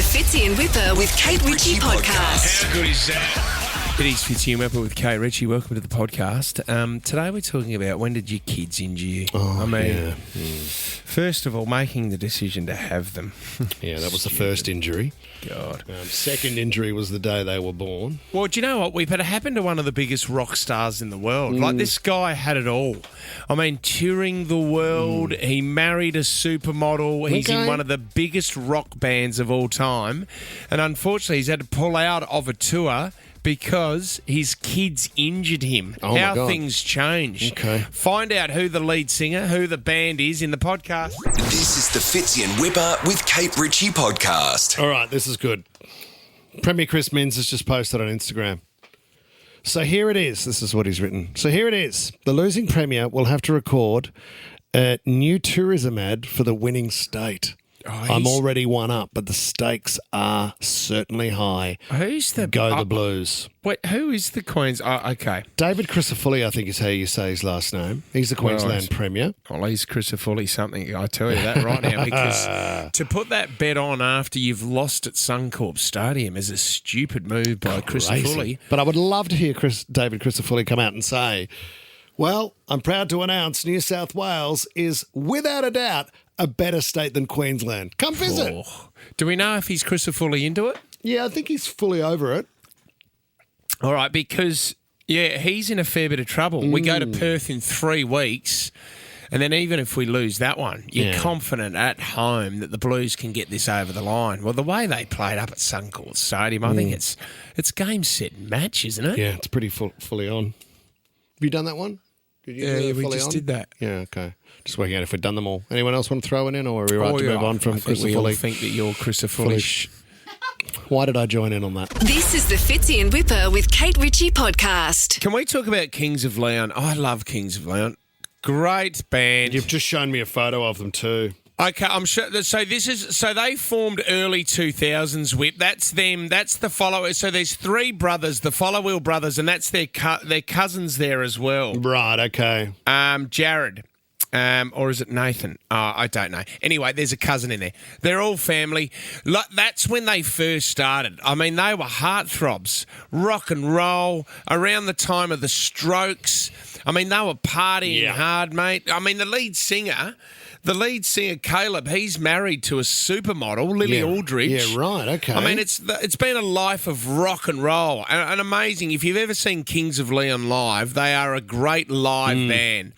Fitzy and Whipper with Kate Ritchie podcast. How good is that? It is Fitzy and Whipper with Kate Ritchie. Welcome to the podcast. Today we're talking about when did your kids injure you? First of all, making the decision to have them. Yeah, that was the first injury. God. Second injury was the day they were born. Well, do you know what? It happened to one of the biggest rock stars in the world. Like, this guy had it all. I mean, touring the world. He married a supermodel. He's in one of the biggest rock bands of all time. And unfortunately, he's had to pull out of a tour because his kids injured him. Oh, How my God. things changed. Okay. Find out who the lead singer, who the band is in the podcast. This is the Fitzy and Whipper with Kate Ritchie podcast. All right, this is good. Premier Chris Minns has just posted on Instagram. So here it is. This is what he's written. So here it is. The losing Premier will have to record a new tourism ad for the winning state. I'm already one up, but the stakes are certainly high. Who's the... Go the Blues. Wait, who is the Queens... Oh, okay. David Crisafulli, I think is how you say his last name. He's the Queensland Premier. Well, he's Crisafulli something, I tell you that right now, because to put that bet on after you've lost at Suncorp Stadium is a stupid move by Crisafulli. But I would love to hear David Crisafulli come out and say, well, I'm proud to announce New South Wales is, without a doubt, a better state than Queensland. Come visit. Oh. Do we know if he's Crisafulli into it? Yeah, I think he's fully over it. All right, because, yeah, he's in a fair bit of trouble. We go to Perth in 3 weeks, and then even if we lose that one, you're confident at home that the Blues can get this over the line. Well, the way they played up at Suncorp Stadium, I think it's game, set, and match, isn't it? Yeah, it's pretty fully on. Have you done that one? Did you do Yeah, it we fully just on? did that. Yeah, okay. Just working out if we've done them all. Anyone else want to throw it in, or are we right to move on from I think we all Crisafulli? think that you're Crisafulli. Why did I join in on that? This is the Fitzy and Whipper with Kate Ritchie podcast. Can we talk about Kings of Leon? I love Kings of Leon. Great band. You've just shown me a photo of them too. Okay, I'm sure. So they formed early 2000s. Whip. That's them. That's the Followill. So there's 3 brothers, the Followill brothers, and that's their cousins there as well. Right. Okay. Jared. Or is it Nathan? I don't know. Anyway, there's a cousin in there. They're all family. That's when they first started. I mean, they were heartthrobs, rock and roll, around the time of the Strokes. I mean, they were partying hard, mate. I mean, the lead singer, Caleb, he's married to a supermodel, Lily Aldridge. Yeah, right, okay. I mean, it's been a life of rock and roll. And amazing. If you've ever seen Kings of Leon live, they are a great live band.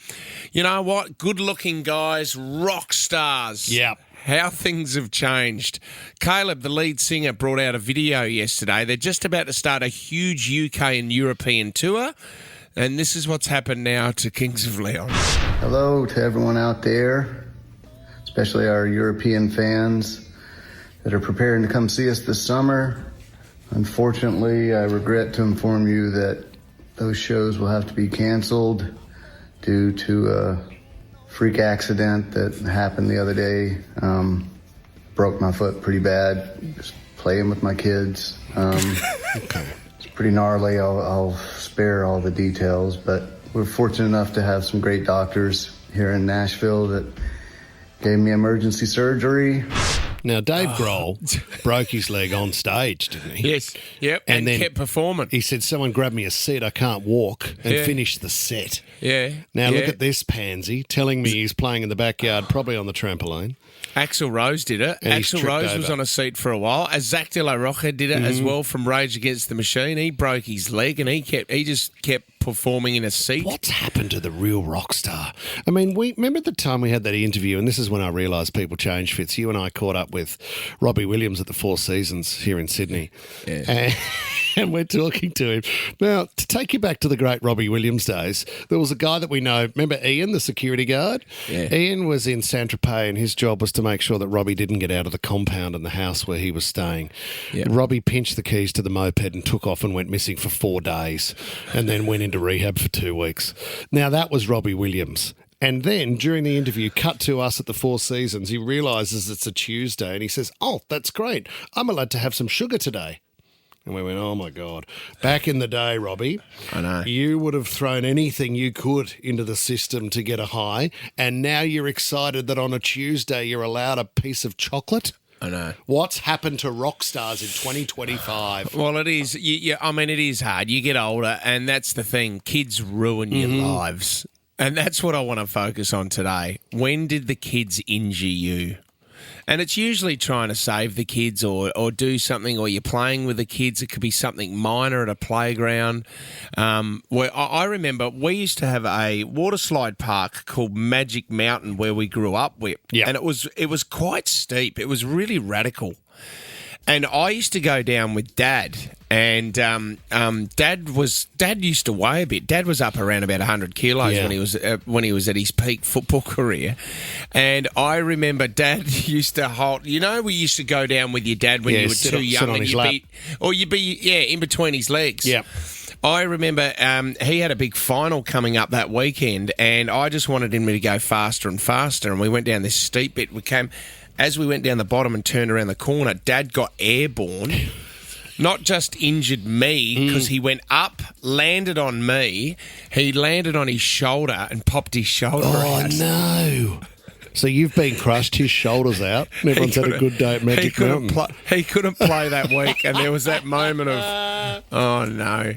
You know what? Good-looking guys, rock stars. Yep. How things have changed. Caleb, the lead singer, brought out a video yesterday. They're just about to start a huge UK and European tour. And this is what's happened now to Kings of Leon. Hello to everyone out there, especially our European fans that are preparing to come see us this summer. Unfortunately, I regret to inform you that those shows will have to be canceled due to a freak accident that happened the other day. Broke my foot pretty bad, just playing with my kids. It's pretty gnarly. I'll spare all the details, but we're fortunate enough to have some great doctors here in Nashville that gave me emergency surgery. Now, Dave Grohl broke his leg on stage, didn't he? Yes, yep, and then kept performing. He said, someone grab me a seat, I can't walk, and finished the set. Yeah. Now, look at this pansy telling me he's playing in the backyard, probably on the trampoline. Axl Rose did it. And Axl Rose was on a seat for a while. Zach De La Rocha did it as well from Rage Against the Machine. He broke his leg and he just kept performing in a seat. What's happened to the real rock star? I mean, we remember the time we had that interview, and this is when I realised people change. Fitz, you and I caught up with Robbie Williams at the Four Seasons here in Sydney. Yeah. And we're talking to him. Now, to take you back to the great Robbie Williams days, there was a guy that we know. Remember Ian, the security guard? Yeah. Ian was in Saint-Tropez, and his job was to make sure that Robbie didn't get out of the compound and the house where he was staying. Yeah. Robbie pinched the keys to the moped and took off and went missing for 4 days and then went into rehab for 2 weeks. Now, that was Robbie Williams. And then, during the interview, cut to us at the Four Seasons, he realises it's a Tuesday and he says, oh, that's great. I'm allowed to have some sugar today. And we went, oh, my God. Back in the day, Robbie, I know. You would have thrown anything you could into the system to get a high, and now you're excited that on a Tuesday you're allowed a piece of chocolate? I know. What's happened to rock stars in 2025? Well, it is. I mean, it is hard. You get older, and that's the thing. Kids ruin your lives. And that's what I want to focus on today. When did the kids injure you? And it's usually trying to save the kids or do something, or you're playing with the kids. It could be something minor at a playground. Where I remember we used to have a water slide park called Magic Mountain where we grew up with. Yeah. And it was quite steep. It was really radical. And I used to go down with Dad, and Dad used to weigh a bit. Dad was up around about 100 kilos when he was at his peak football career. And I remember Dad used to hold. You know, we used to go down with your dad when you were too young, and you'd be in between his legs. Yeah. I remember he had a big final coming up that weekend, and I just wanted him to go faster and faster. And we went down this steep bit. As we went down the bottom and turned around the corner, Dad got airborne. Not just injured me because he went up, landed on me. He landed on his shoulder and popped his shoulder out. Oh, no. So you've been crushed, his shoulder's out, and everyone's had a good day at Magic Mountain. He couldn't play that week, and there was that moment of, oh, no,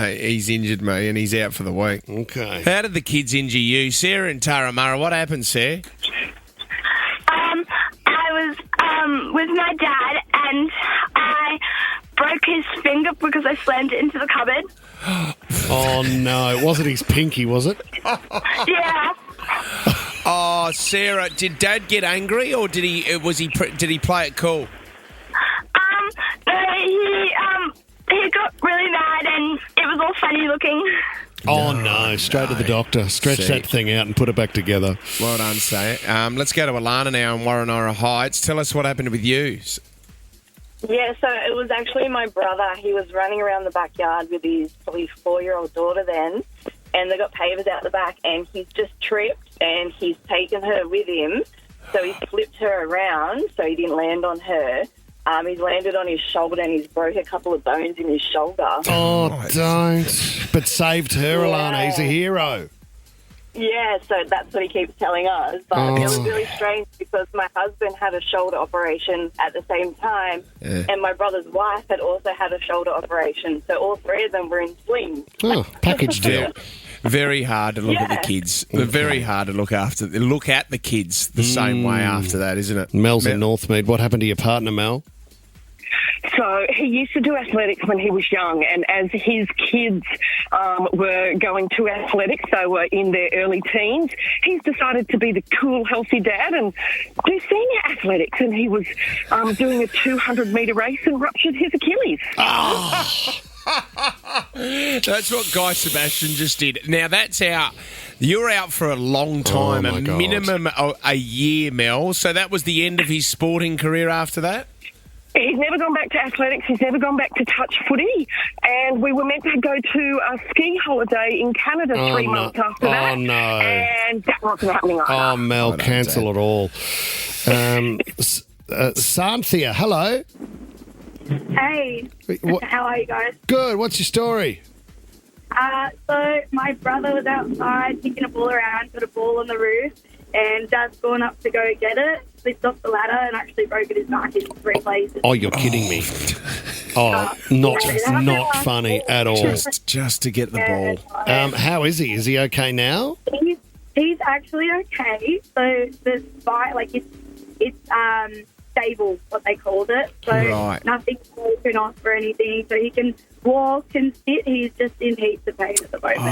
he's injured me and he's out for the week. Okay. How did the kids injure you? Sarah and Taramara, what happened, Sarah? I was with my dad and I broke his finger because I slammed it into the cupboard. Oh, no. It wasn't his pinky, was it? Yeah. Oh, Sarah, did Dad get angry or did he play it cool? No, he got really mad and it was all funny looking. Oh, no. Straight to the doctor. Stretch that thing out and put it back together. Well done, Sarah. Let's go to Alana now in Warrenora Heights. Tell us what happened with you. Yeah, so it was actually my brother. He was running around the backyard with his probably 4-year-old daughter then, and they got pavers out the back, and he's just tripped, and he's taken her with him. So he flipped her around so he didn't land on her. He's landed on his shoulder and he's broke a couple of bones in his shoulder. Oh, don't. But saved her, Alana. He's a hero. Yeah, so that's what he keeps telling us. But it was really strange because my husband had a shoulder operation at the same time, and my brother's wife had also had a shoulder operation. So all three of them were in slings. Oh, package deal. Very hard to look at the kids. Very hard to look at the kids the same way after that, isn't it? Mel's in Northmead. What happened to your partner, Mel? So he used to do athletics when he was young, and as his kids were going to athletics, they were in their early teens, he's decided to be the cool, healthy dad and do senior athletics, and he was doing a 200-metre race and ruptured his Achilles. Oh. That's what Guy Sebastian just did. Now, that's out. You're out for a long time, a minimum of a year, Mel. So that was the end of his sporting career after that? He's never gone back to athletics. He's never gone back to touch footy. And we were meant to go to a ski holiday in Canada 3 months after that. Oh, no. And that wasn't happening either. Oh, Mel, cancel it all. Santhia, hello. Hey, how are you guys? Good. What's your story? So my brother was outside kicking a ball around, got a ball on the roof, and Dad's gone up to go get it, slipped off the ladder and actually broken his back in 3 places. Oh, you're kidding me. Oh, not funny at all. Just to get the ball. How is he? Is he okay now? He's actually okay. So the spine, it's stable, what they called it. So nothing's broken off or anything. So he can walk and sit. He's just in heaps of pain at the moment.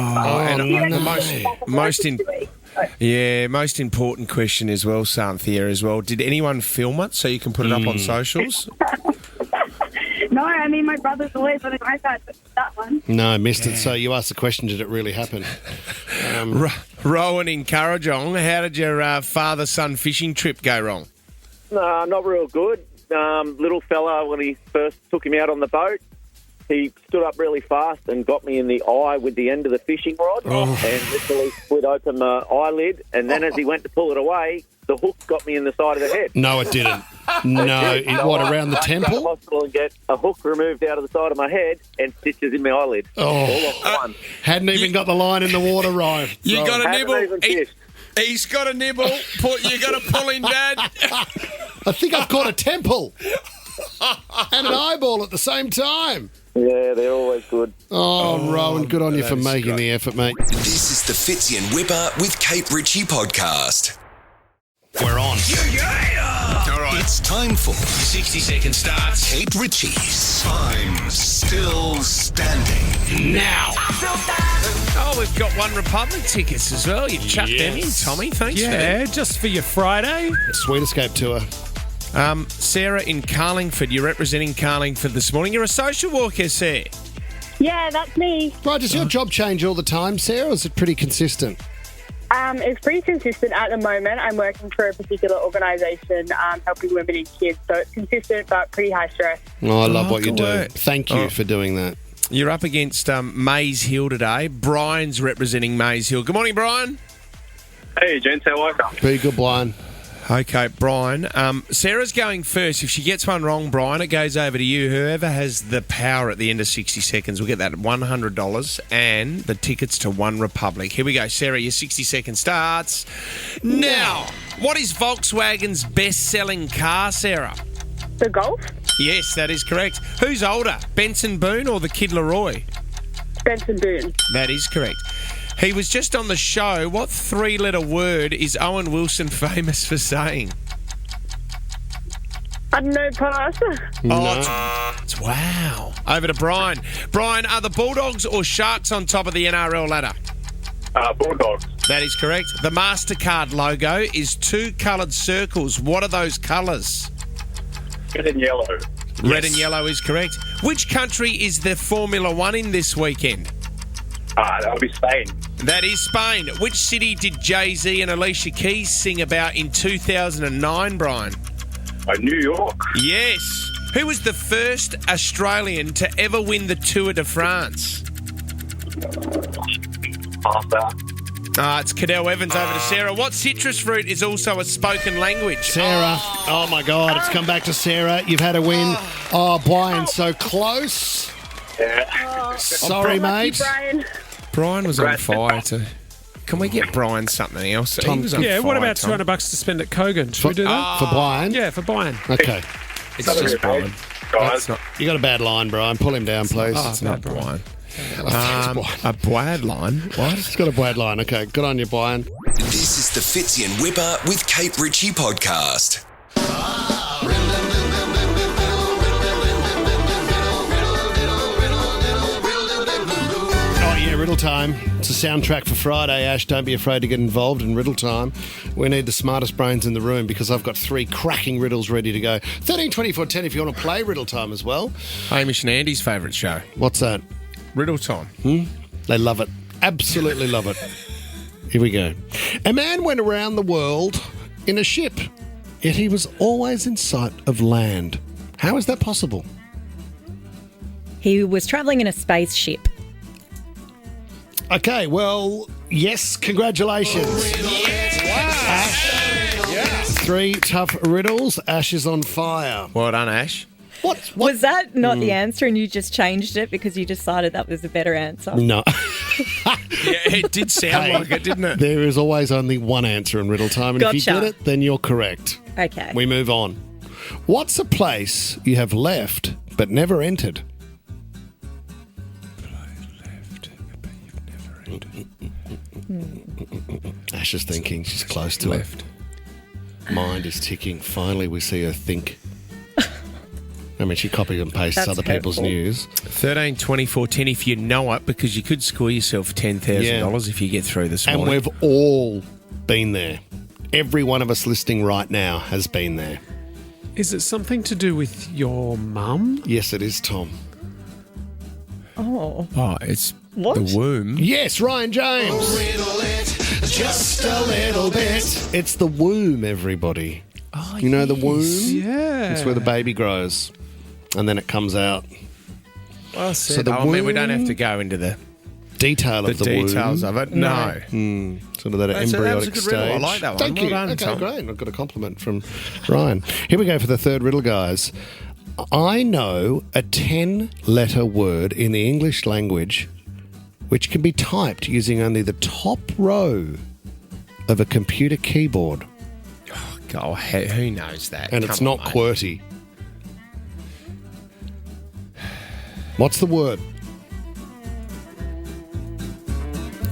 Most important question as well, Santhia, as well. Did anyone film it so you can put it up on socials? No, I mean, my brother's always on his iPad, but that one. No, missed it. So you asked the question, did it really happen? Rowan in Currajong, how did your father-son fishing trip go wrong? Not real good. Little fella, when he first took him out on the boat, he stood up really fast and got me in the eye with the end of the fishing rod and literally split open my eyelid. And then as he went to pull it away, the hook got me in the side of the head. No, it didn't. Around the temple? I go to the hospital and get a hook removed out of the side of my head and stitches in my eyelid. All off one. Hadn't even got the line in the water right. You got a nibble. He's got a nibble. You got to pull him, Dad. I think I've caught a temple and an eyeball at the same time. Yeah, they're always good. Oh, Rowan, good on you for making the effort, mate. This is the Fitzy and Whipper with Kate Ritchie podcast. We're on. All right. It's time for 60-second starts. Kate Ritchie's I'm Still Standing. Now. Oh, we've got One Republic tickets as well. You chucked them in, Tommy. Thanks for that. Yeah, just for your Friday. Sweet Escape tour. Sarah in Carlingford. You're representing Carlingford this morning. You're a social worker, Sarah. Yeah, that's me. Right, does your job change all the time, Sarah, or is it pretty consistent? It's pretty consistent at the moment. I'm working for a particular organisation helping women and kids, so it's consistent but pretty high stress. Oh, I love what you good do. work. Thank you for doing that. You're up against Maze Hill today. Brian's representing Maze Hill. Good morning, Brian. Hey, gents, how are you? Very good, Brian. Okay, Brian. Sarah's going first. If she gets one wrong, Brian, it goes over to you. Whoever has the power at the end of 60 seconds will get that $100 and the tickets to One Republic. Here we go. Sarah, your 60 seconds starts now. What is Volkswagen's best-selling car, Sarah? The Golf? Yes, that is correct. Who's older, Benson Boone or the Kid Leroy? Benson Boone. That is correct. He was just on the show. What three-letter word is Owen Wilson famous for saying? I don't know, pass. It's wow. Over to Brian. Brian, are the Bulldogs or Sharks on top of the NRL ladder? Bulldogs. That is correct. The MasterCard logo is two coloured circles. What are those colours? Red and yellow. Red and yellow is correct. Which country is the Formula One in this weekend? That would be Spain. That is Spain. Which city did Jay-Z and Alicia Keys sing about in 2009, Brian? New York. Yes. Who was the first Australian to ever win the Tour de France? It's Cadell Evans. Over to Sarah. What citrus fruit is also a spoken language? Sarah. Oh, my God. It's come back to Sarah. You've had a win. Oh, Brian, so close. Yeah. Sorry, mate. Brian. Brian was on fire too. Can we get Brian something else? He was on fire, what about Tom. $200 to spend at Kogan? Should we do that? For Brian? Yeah, for Brian. Okay. It's just Brian. Guys. You got a bad line, Brian. Pull him down, please. It's not Brian. Brian. A bad line? What? He's got a bad line. Okay, good on you, Brian. This is the Fitzy and Whipper with Kate Ritchie podcast. Riddle Time. It's a soundtrack for Friday, Ash. Don't be afraid to get involved in Riddle Time. We need the smartest brains in the room because I've got 3 cracking riddles ready to go. 13, 24, 10 if you want to play Riddle Time as well. Hamish and Andy's favourite show. What's that? Riddle Time. They love it. Absolutely love it. Here we go. A man went around the world in a ship, yet he was always in sight of land. How is that possible? He was travelling in a spaceship. Okay, well, yes, congratulations. Ash, 3 tough riddles. Ash is on fire. Well done, Ash. What? Was that not the answer and you just changed it because you decided that was a better answer? No. Yeah, it did sound like it, didn't it? There is always only one answer in Riddle Time, and if you get it, then you're correct. Okay. We move on. What's a place you have left but never entered? Ash is thinking. She's close to it. Mind is ticking. Finally, we see her think. I mean, she copied and pastes other people's news. 13, 24, 10 if you know it, because you could score yourself $10,000 if you get through this morning. And we've all been there. Every one of us listening right now has been there. Is it something to do with your mum? Yes, it is, Tom. Oh. Oh, it's What? the womb. Yes, Ryan James. Riddle it just a little bit. It's the womb, everybody. Oh, you know the womb? Yeah. It's where the baby grows. And then it comes out. Well, So the I mean, we womb- don't have to go into the Detail of the details womb. of it. No. Sort of that That's a embryonic good stage. riddle. I like that one. Thank Well you. done, Okay, Tom. great. I've got a compliment from Ryan. Here we go for the third riddle, guys. I know a 10-letter word in the English language which can be typed using only the top row of a computer keyboard? God, who knows that? And it's not QWERTY. What's the word?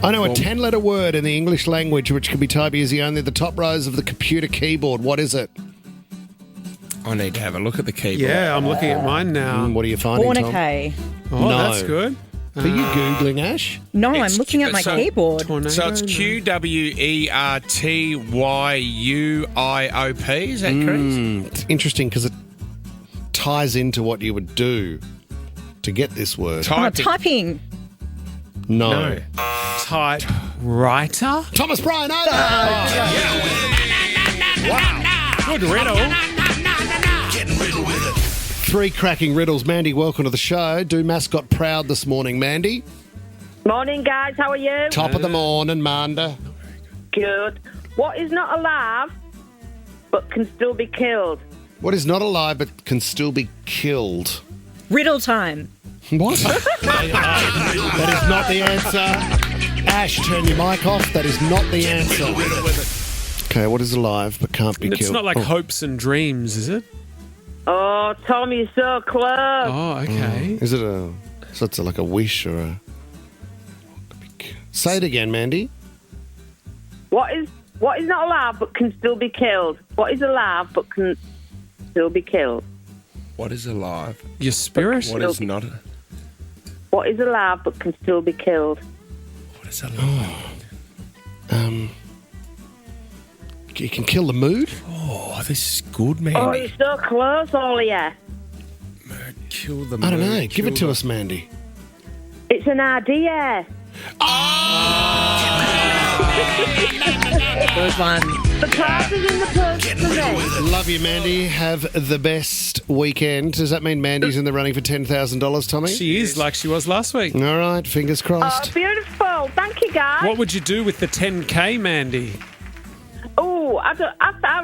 I know a 10-letter word in the English language which can be typed using only the top rows of the computer keyboard. What is it? I need to have a look at the keyboard. Yeah, I'm looking at mine now. What are you finding, Tom? Fornicate. Oh, No. that's good. Are you Googling, Ash? No, I'm looking at my keyboard. So it's QWERTYUIOP, is that correct? It's interesting because it ties into what you would do to get this word. Typing. No. Typewriter? Thomas Bryan, over! Wow. Good riddle. Getting riddle with it. 3 cracking riddles. Mandy, welcome to the show. Do mascot proud this morning, Mandy. Morning, guys. How are you? Top of the morning, Manda. Good. What is not alive but can still be killed? What is not alive but can still be killed? Riddle time. What? That is not the answer. Ash, turn your mic off. That is not the answer. Okay, what is alive but can't be killed? It's not like hopes and dreams, is it? Oh, Tom, you're so close. Oh, okay. Is it a... So it's like a wish or a... Say it again, Mandy. What is not alive but can still be killed? What is alive but can still be killed? What is alive? Your spirit? What is not? What is alive but can still be killed? What is alive? You can kill the mood? Oh, this is good, man. Oh, you're so close, all of you. Kill the I don't mood, know. Give it to the- us, Mandy. It's an idea. Good one. The prize is in the purse for me. Love you, Mandy. Have the best weekend. Does that mean Mandy's in the running for $10,000, Tommy? She is, like she was last week. All right, fingers Oh, crossed. beautiful. Thank you, guys. What would you do with the 10K, Mandy? Oh, I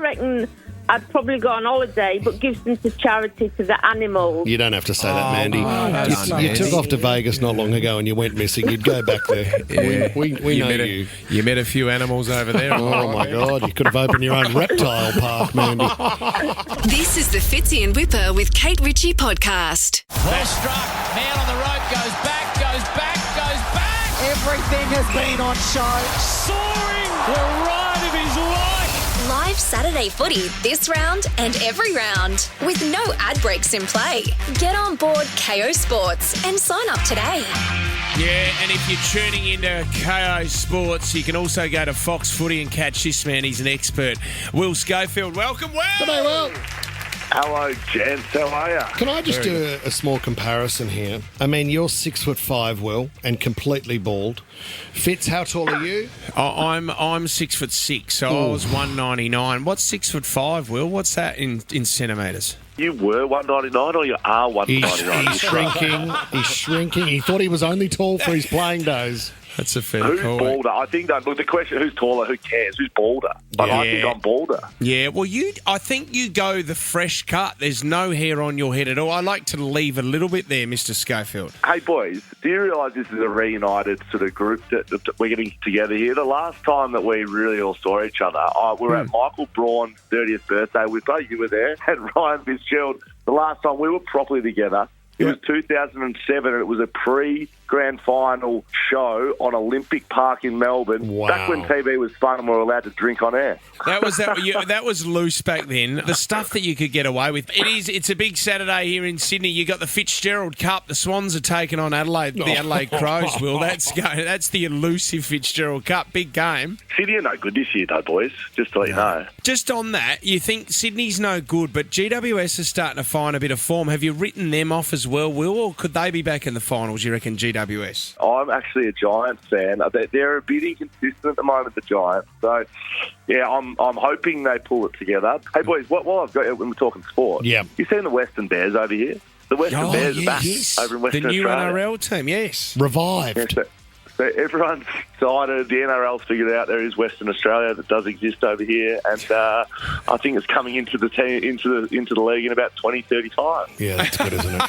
reckon I'd probably go on holiday, but give some to charity to the animals. You don't have to say that, Mandy. that's You took off to Vegas not long ago and you went missing. You'd go back there. Yeah. We know met you. You met a few animals over there. Oh, my God. You could have opened your own reptile park, Mandy. This is the Fitzy and Whipper with Kate Ritchie podcast. Well struck. Man on the rope goes back, goes back, goes back. Everything has been on show. Soaring the ride of his life. Live Saturday footy this round and every round with no ad breaks in play. Get on board KO Sports and sign up today. Yeah, and if you're tuning into KO Sports, you can also go to Fox Footy and catch this man. He's an expert. Will Schofield, welcome, Will. G'day, Will. Hello, gents. How are you? Can I just do a small comparison here? I mean, you're 6'5", Will, and completely bald. Fitz, how tall are you? I'm 6'6", so I was 199. What's 6'5", Will? What's that in centimetres? You were 199 or you are 199? He's shrinking. He's shrinking. He thought he was only tall for his playing days. That's a fair Who's call. balder? I think that. Look, the question: who's taller? Who cares? Who's balder? But I think I'm balder. Yeah, well, I think you go the fresh cut. There's no hair on your head at all. I like to leave a little bit there, Mr. Schofield. Hey, boys, do you realise this is a reunited sort of group that we're getting together here? The last time that we really all saw each other, we were at Michael Braun's 30th birthday. You were there, and Ryan Fitzgerald. The last time we were properly together, it was 2007, and it was a pre-grand final show on Olympic Park in Melbourne. Wow. Back when TV was fun and we were allowed to drink on air. That was loose back then. The stuff that you could get away with. It's a big Saturday here in Sydney. You got the Fitzgerald Cup. The Swans are taking on Adelaide, the Adelaide Crows. Will that's the elusive Fitzgerald Cup. Big game. Sydney are no good this year, though, boys. Just to let you know. Just on that, you think Sydney's no good, but GWS is starting to find a bit of form. Have you written them off as well, Will, or could they be back in the finals, you reckon, GWS? I'm actually a Giants fan. They're a bit inconsistent at the moment, the Giants. So, yeah, I'm hoping they pull it together. Hey, boys, what I've got when we're talking sport, you seen the Western Bears over here? The Western Bears are back over in Western the new Australia. NRL team, yes. Revived. Yeah, so everyone's excited. The NRL's figured out there is Western Australia that does exist over here, and I think it's coming into the league in about 20, 30 times. Yeah, that's good, isn't it?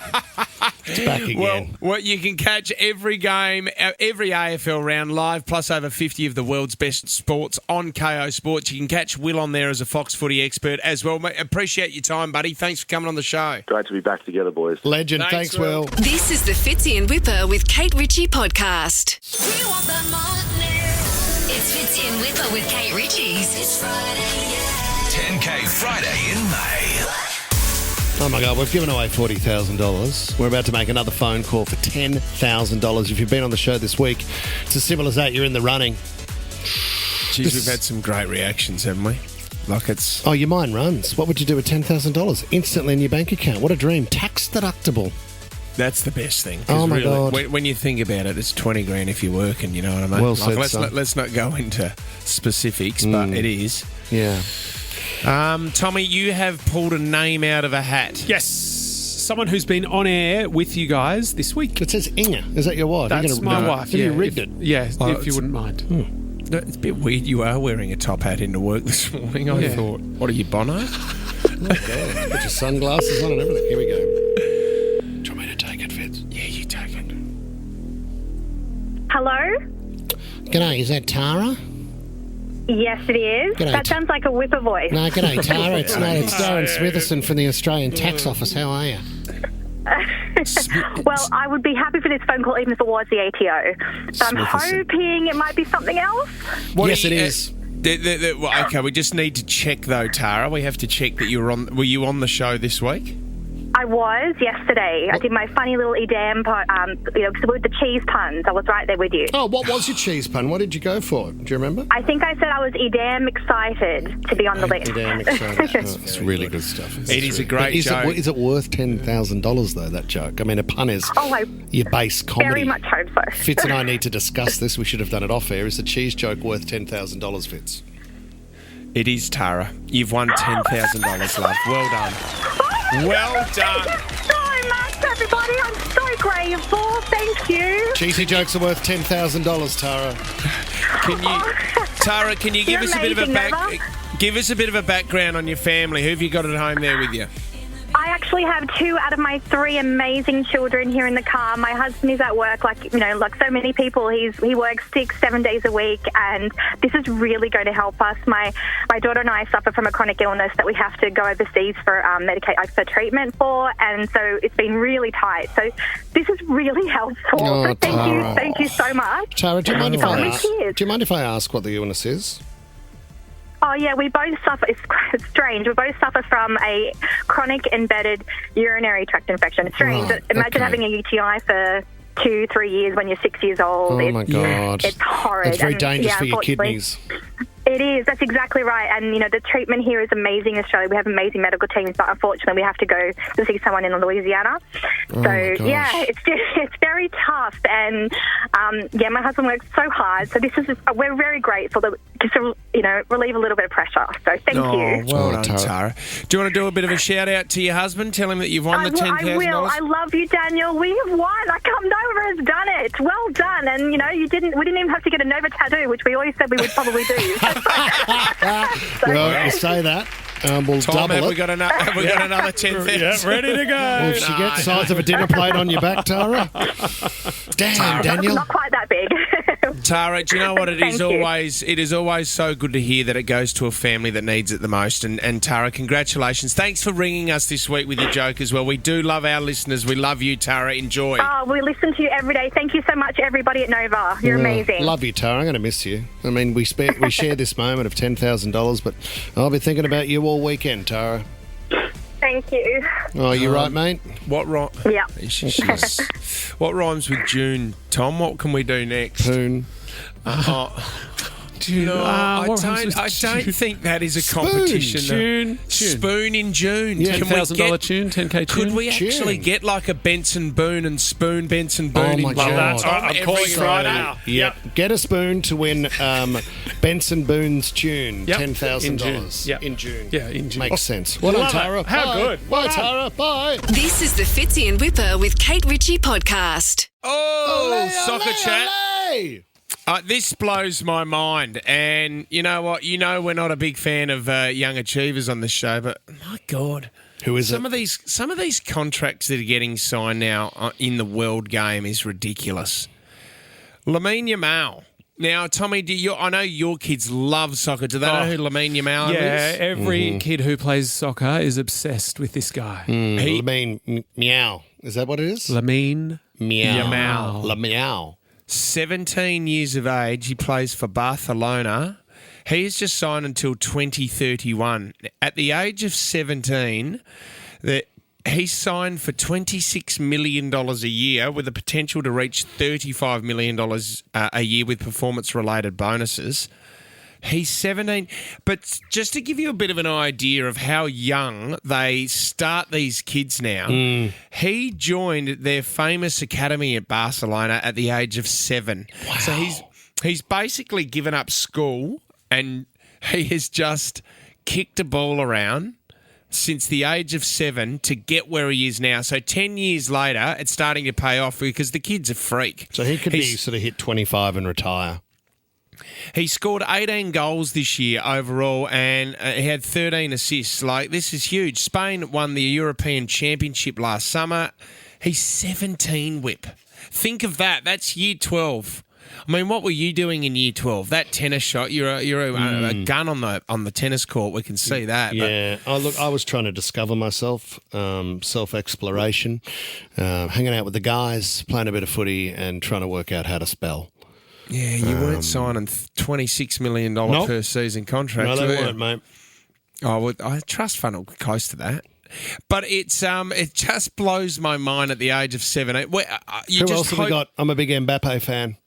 It's back again. Well, you can catch every game, every AFL round live, plus over 50 of the world's best sports on KO Sports. You can catch Will on there as a Fox footy expert as well. Mate, appreciate your time, buddy. Thanks for coming on the show. Great to be back together, boys. Legend. Thanks, Will. This is the Fitzy and Whipper with Kate Ritchie podcast. We want the money. It's Fitzy and Whipper with Kate Ritchie's. It's Friday, yeah. 10K Friday in May. Oh my God, we've given away $40,000. We're about to make another phone call for $10,000. If you've been on the show this week, it's as simple as that. You're in the running. Jeez, we've had some great reactions, haven't we? Like it's... Oh, your mind runs. What would you do with $10,000? Instantly in your bank account. What a dream. Tax deductible. That's the best thing. Oh, my God. When you think about it, it's 20 grand if you're working, you know what I mean? Well said, let's not go into specifics, but it is. Yeah. Tommy, you have pulled a name out of a hat. Yes. Someone who's been on air with you guys this week. It says Inga. Is that your wife? That's my wife. Have you rigged it? Yeah, if you wouldn't mind. It's a bit weird you are wearing a top hat into work this morning. I thought, what are you, Bono? Oh, God. Put your sunglasses on and everything. Here we go. Do you want me to take it, Fitz? Yeah, you take it. Hello? G'day, is that Tara? Yes, it is. G'day. That sounds like a whipper voice. No, g'day, Tara. It's Darren Smitherson from the Australian Tax Office. How are you? Well, I would be happy for this phone call even if it was the ATO. So I'm hoping it might be something else. Yes, it is. Well, okay, we just need to check though, Tara. We have to check that were you on the show this week? I was yesterday. I did my funny little Edam, with the cheese puns. I was right there with you. Oh, what was your cheese pun? What did you go for? Do you remember? I think I said I was Edam excited to be on the list. Edam excited. It's really good stuff. It is a great joke. Is it worth $10,000 though, that joke? I mean, a pun is your base comedy. Very much hope so. Fitz and I need to discuss this. We should have done it off air. Is the cheese joke worth $10,000, Fitz? It is, Tara. You've won $10,000, love. Well done. Well done. Thank you so much, everybody. I'm so grateful. Thank you. Cheesy jokes are worth $10,000, Tara. Tara, can you give us a bit of a background on your family? Who have you got at home there with you? I actually have 2 out of my 3 amazing children here in the car. My husband is at work, like so many people. He works 6-7 days a week, and this is really going to help us. My daughter and I suffer from a chronic illness that we have to go overseas for for treatment for, and so it's been really tight. So this is really helpful. Oh, so thank you so much. Tara, do you mind if I ask what the illness is? Oh, yeah, we both suffer. It's strange. We both suffer from a chronic embedded urinary tract infection. It's strange. Imagine having a UTI for 2-3 years when you're 6 years old. Oh, my God. It's horrid. It's very dangerous for your kidneys. It is. That's exactly right. And, the treatment here is amazing in Australia. We have amazing medical teams, but unfortunately we have to go to see someone in Louisiana. It's very tough. And, my husband works so hard. So we're very grateful that to relieve a little bit of pressure. So thank you. Well done, Tara. Do you want to do a bit of a shout out to your husband? Tell him that you've won the $10,000? I will. I love you, Daniel. We have won. I can't Nova has done it. Well done. And we didn't even have to get a Nova tattoo, which we always said we would probably do. Well, you say that. We'll Tom, double have it. we got another 10,000? Yeah, ready to go. Well, if she gets the size of a dinner plate on your back, Tara. Damn, Daniel. Not quite that big. Tara, do you know what? It is always so good to hear that it goes to a family that needs it the most. And Tara, congratulations. Thanks for ringing us this week with your joke as well. We do love our listeners. We love you, Tara. Enjoy. Oh, we listen to you every day. Thank you so much, everybody at Nova. You're amazing. Love you, Tara. I'm going to miss you. I mean, we share this moment of $10,000, but I'll be thinking about you all weekend, Tara. Thank you. Oh, you right, mate? What rhymes? Yeah. What rhymes with June, Tom? What can we do next? Poon. June. I don't think that is a competition. June. Spoon in June. Yeah, $10,000 tune, 10K tune. Could we actually get like a Benson Boone and spoon Benson Boone? Oh, my God. I'm calling it right now. Yep. Get a spoon to win Benson Boone's tune, Yep. $10,000 in June. Yeah, in June. Makes sense. Well done, Tara. How good. Bye, Tara. Bye. This is the Fitzy and Whipper with Kate Ritchie podcast. Soccer chat. This blows my mind, and you know what? We're not a big fan of young achievers on this show, but my God, Who is some it? Some of these contracts that are getting signed now in the world game is ridiculous. Lamine Yamal. Now, Tommy, I know your kids love soccer. Do they know who Lamine Yamal is? Yeah, every kid who plays soccer is obsessed with this guy. Lamine Meow. Is that what it is? Lamine Yamal. Lamine. 17 years of age. He plays for Barcelona. He is just signed until 2031. At the age of 17, he's signed for $26 million a year with the potential to reach $35 million a year with performance-related bonuses. He's 17. But just to give you a bit of an idea of how young they start these kids now, he joined their famous academy at Barcelona at the age of 7. Wow. So he's basically given up school and he has just kicked a ball around since the age of 7 to get where he is now. So 10 years later, it's starting to pay off because the kid's a freak. So he could be sort of hit 25 and retire. He scored 18 goals this year overall and he had 13 assists. Like, this is huge. Spain won the European Championship last summer. He's 17 whip. Think of that. That's year 12. I mean, what were you doing in year 12? That tennis shot, you're a gun on the tennis court. We can see that. Yeah. I was trying to discover myself, self-exploration, hanging out with the guys, playing a bit of footy and trying to work out how to spell. Yeah, you weren't signing $26 million per season contracts. No, they weren't, mate. Oh, well, I trust fund will be close to that. But it just blows my mind at the age of 17. Who else have we got? I'm a big Mbappe fan.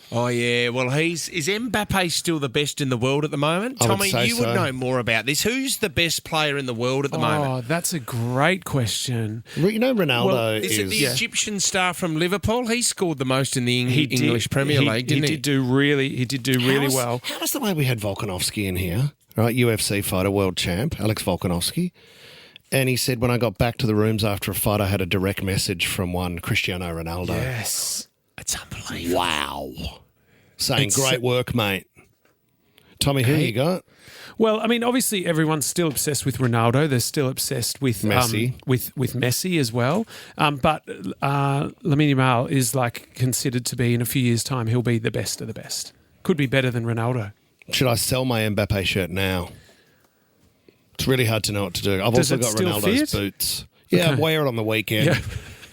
Oh, yeah. Well, is Mbappe still the best in the world at the moment? Tommy, you would know more about this. Who's the best player in the world at the moment? Oh, that's a great question. You know, Ronaldo is it the Egyptian star from Liverpool? He scored the most in the English Premier League, didn't he? He did do really well. How was the way we had Volkanovski in here, right? UFC fighter, world champ, Alex Volkanovski. And he said, when I got back to the rooms after a fight, I had a direct message from one Cristiano Ronaldo. Yes. It's unbelievable. Wow. Saying, great work, mate. Tommy, who you got? Well, I mean, obviously everyone's still obsessed with Ronaldo. They're still obsessed with Messi. With Messi as well. But Lamine Yamal is considered to be, in a few years' time, he'll be the best of the best. Could be better than Ronaldo. Should I sell my Mbappe shirt now? It's really hard to know what to do. I've Does also got Ronaldo's boots. Yeah, I wear it on the weekend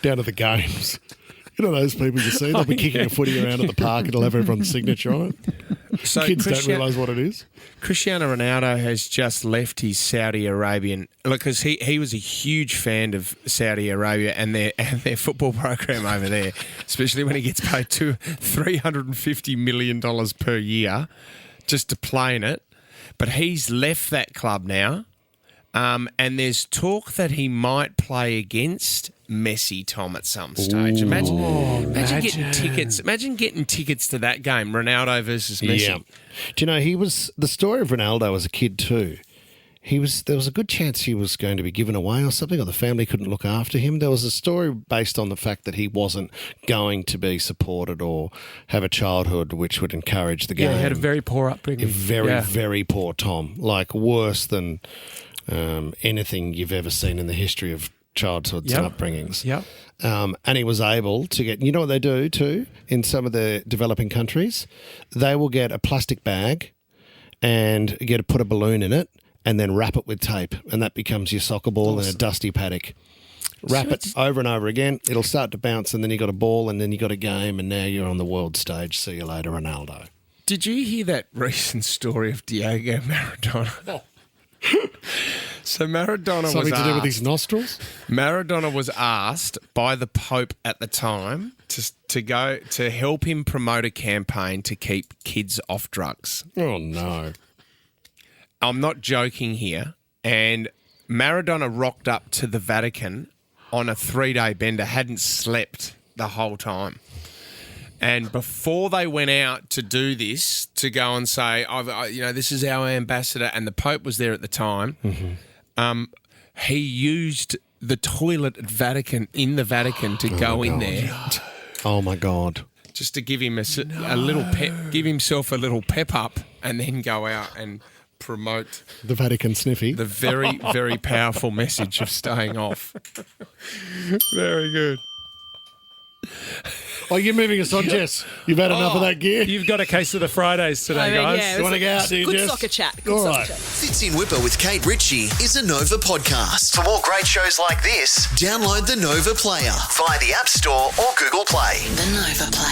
down to the games. You know those people you see? They'll be kicking a footy around at the park. It'll have everyone's signature on it. So kids don't realise what it is. Cristiano Ronaldo has just left his Saudi Arabian... Look, because he was a huge fan of Saudi Arabia and their football program over there, especially when he gets paid $350 million per year just to play in it. But he's left that club now. And there's talk that he might play against Messi, Tom, at some stage. Imagine getting tickets. Imagine getting tickets to that game, Ronaldo versus Messi. Yeah. Do you know, he was the story of Ronaldo as a kid too. There was a good chance he was going to be given away or something, or the family couldn't look after him. There was a story based on the fact that he wasn't going to be supported or have a childhood which would encourage the game. Yeah, he had a very poor upbringing. Very poor, Tom. Like worse than anything you've ever seen in the history of childhoods and upbringings. Yep. And he was able to get, you know what they do too in some of the developing countries? They will get a plastic bag and put a balloon in it and then wrap it with tape, and that becomes your soccer ball in a dusty paddock. Wrap it over and over again, it'll start to bounce, and then you got a ball, and then you got a game, and now you're on the world stage. See you later, Ronaldo. Did you hear that recent story of Diego Maradona? So Maradona Something was asked, to do with his nostrils? Maradona was asked by the Pope at the time to go to help him promote a campaign to keep kids off drugs. Oh, no. I'm not joking here. And Maradona rocked up to the Vatican on a 3-day bender, hadn't slept the whole time. And before they went out to do this, to go and say, this is our ambassador, and the Pope was there at the time, he used the toilet at in the Vatican to go in there. Oh, my God. Just to give him a little pep, give himself a little pep up, and then go out and promote the Vatican sniffy. The very, very powerful message of staying off. Very good. Oh, you're moving us on, Jess. You've had enough of that gear. You've got a case of the Fridays today, guys. Yeah, you want to go out, do you, good Jess? soccer chat. All right. Fitzy and Whipper with Kate Ritchie is a Nova podcast. For more great shows like this, download the Nova player via the App Store or Google Play. The Nova Player.